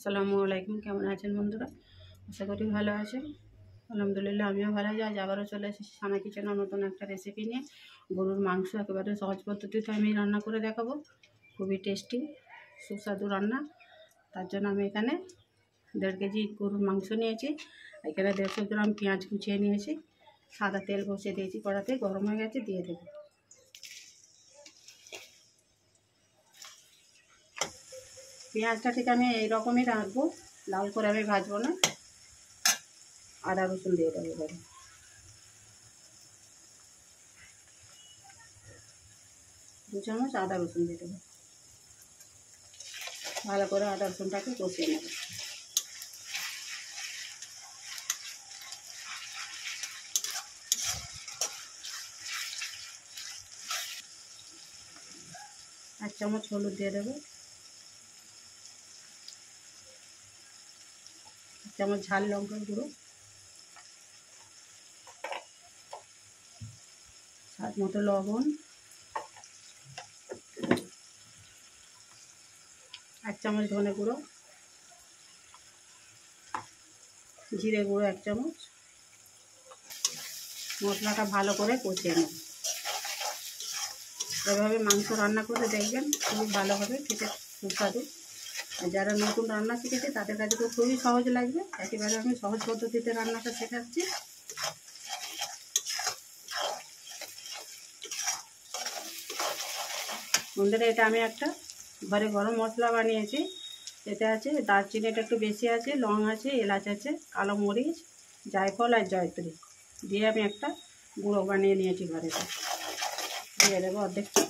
আসসালামু আলাইকুম। কেমন আছেন বন্ধুরা? আশা করি ভালো আছেন। আলহামদুলিল্লাহ আমিও ভালো আছি। আজ আবারও চলে এসেছি সানা কিচেনের নতুন একটা রেসিপি নিয়ে। গরুর মাংস একেবারে সহজ পদ্ধতিতে আমি রান্না করে দেখাবো। খুবই টেস্টি সুস্বাদু রান্না। তার জন্য আমি এখানে 1.5 কেজি গরুর মাংস নিয়েছি। এখানে 150 গ্রাম পেঁয়াজ কুচিয়ে নিয়েছি। সাদা তেল বসিয়ে দিয়েছি কড়াতে, গরম হয়ে গেছে, দিয়ে দেবো। পেঁয়াজটা ঠিক আমি এইরকমই রাখবো, লাল করে আমি ভাজবো না। আদা রসুন দিয়ে দেবো এবারে। দু চামচ আদা রসুন দিয়ে দেবো। ভালো করে আদা রসুনটাকে কষিয়ে নেব। এক চামচ হলুদ দিয়ে দেবো। এক চামচ ঝাল লঙ্কার গুঁড়ো, স্বাদ মতো লবণ, এক চামচ ধনে গুঁড়ো, জিরে গুঁড়ো এক চামচ। মশলাটা ভালো করে কষিয়ে নেব। এভাবে মাংস রান্না করে দেখবেন, খুবই ভালো হবে, খেতে সুস্বাদু। আর যারা নতুন রান্না শিখেছে তাদের কাছে তো খুবই সহজ লাগবে। একেবারে আমি সহজ পদ্ধতিতে রান্নাটা শেখাচ্ছি। বন্ধুরা, এটা আমি একটা ঘরে গরম মশলা বানিয়েছি। এতে আছে দারচিনিটা একটু বেশি আছে, লং আছে, এলাচ আছে, কালো মরিচ, জায়ফল আর জয়ত্রী দিয়ে আমি একটা গুঁড়ো বানিয়ে নিয়েছি ঘরে। দিয়ে দেবো অর্ধেকটা।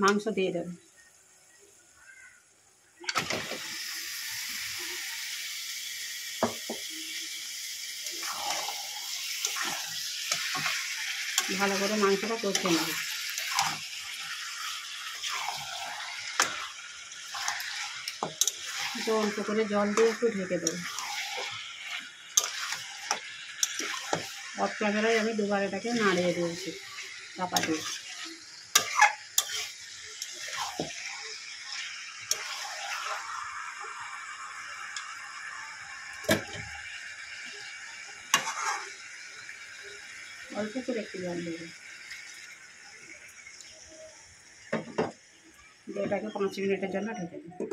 মাংস দিয়ে দেবো। ভালো করে মাংসটা কষিয়ে নেব। একটু অল্প করে জল দিয়ে একটু ঢেকে দেবো। অফ ক্যামেরায় আমি দুবার এটাকে নাড়িয়ে দিয়েছি চাপা দিয়ে। অল্প করে একটু জল দেবো। এটাকে 5 মিনিটের জন্য ঢেকে দেবো।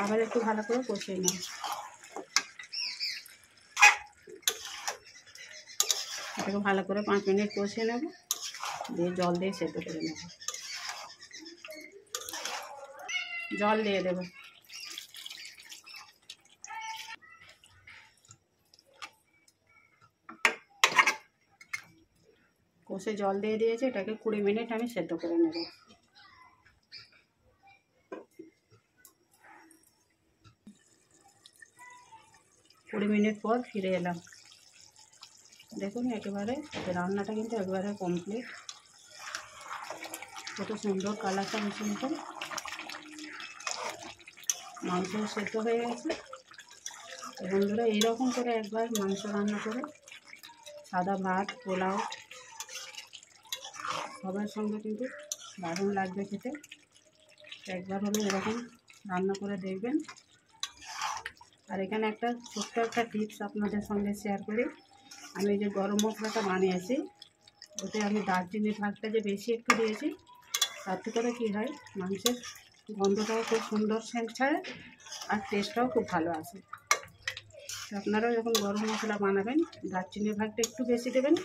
আবার একটু ভালো করে কষিয়ে নেব। এটাকে ভালো করে 5 মিনিট কষিয়ে নেব, দিয়ে জল দিয়ে সেদ্ধ করে নেব। জল দিয়ে দেব। কষে জল দিয়ে দিয়েছি, এটাকে 20 মিনিট আমি সেদ্ধ করে নেব। কুড়ি মিনিট পর ফিরে এলাম। দেখুন একেবারে রান্নাটা কিন্তু একবারে কমপ্লিট। কত সুন্দর কালারটা মিশে মতন। মাংস সেদ্ধ হয়ে গেছে। বন্ধুরা, এইরকম করে একবার মাংস রান্না করে সাদা ভাত, পোলাও সবার সঙ্গে কিন্তু দারুণ লাগবে খেতে। একবার হলে এরকম রান্না করে দেখবেন। আর এখানে একটা ছোট্ট একটা টিপস আপনাদের সঙ্গে শেয়ার করি। আমি যে গরম মশলাটা বানিয়েছি, ওতে আমি দারচিনির ভাগটা যে বেশি একটু দিয়েছি, তাতে করে কী হয়, মাংসের গন্ধটাও খুব সুন্দর সেন্ট ছাড়ে আর টেস্টটাও খুব ভালো আসে। আপনারাও যখন গরম মশলা বানাবেন দারচিনির ভাগটা একটু বেশি দেবেন,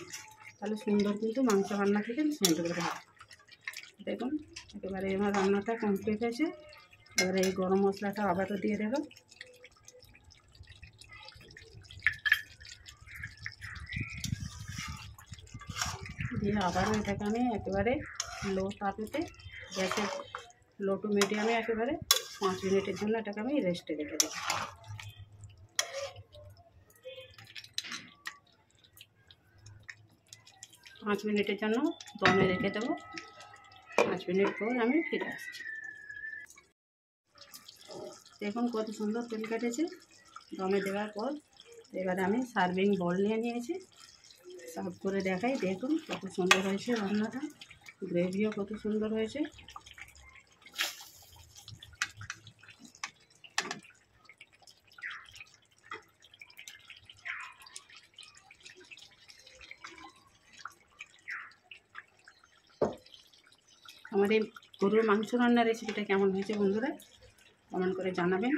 তাহলে সুন্দর কিন্তু মাংস রান্না থেকে সেন্ট করে হবে। দেখুন একেবারে আমার রান্নাটা কমপ্লিট হয়েছে। এবারে এই গরম মশলাটা আবারও দিয়ে দেবো। দিয়ে আবারও এটাকে আমি একেবারে লো তাপেতে, গ্যাসের লো টু মিডিয়ামে একেবারে 5 মিনিটের জন্য এটাকে আমি রেস্টে রেখে দেবো। 5 মিনিটের জন্য দমে রেখে দেবো। 5 মিনিট পর আমি ফিরে আসছি। দেখুন কত সুন্দর তেল কেটেছে। দমে দেওয়ার পর এবারে আমি সার্ভিং বল নিয়ে নিয়েছি। সার্ভ করে দেখাই, দেখুন কত সুন্দর হয়েছে রান্নাটা, গ্রেভিও কত সুন্দর হয়েছে। আমার এই গরুর মাংস রান্নার রেসিপিটা কেমন হয়েছে বন্ধুরা কমেন্ট করে জানাবেন,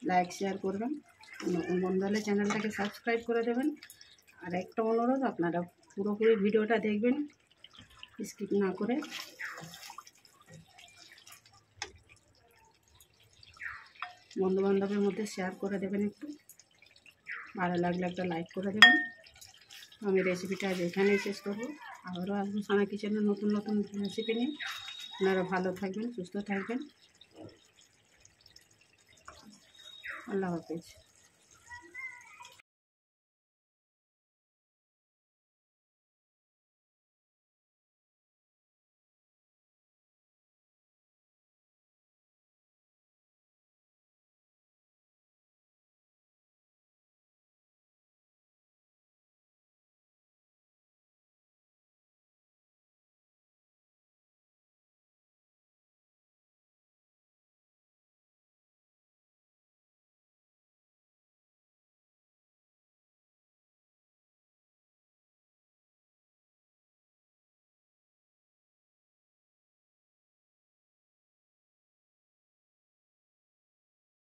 লাইক শেয়ার করবেন, নতুন বন্ধু হলে চ্যানেলটাকে সাবস্ক্রাইব করে দেবেন। আর একটা অনুরোধ, আপনারা পুরোপুরি ভিডিওটা দেখবেন, স্কিপ না করে। বন্ধুবান্ধবের মধ্যে শেয়ার করে দেবেন, একটু ভালো লাগলে একটা লাইক করে দেবেন। আমি রেসিপিটা আজ এখানেই শেষ করবো। আবারও আসবো সানা কিচেনের নতুন নতুন রেসিপি নিয়ে। আপনারা ভালো থাকবেন, সুস্থ থাকবেন। আল্লাহ হাফেজ।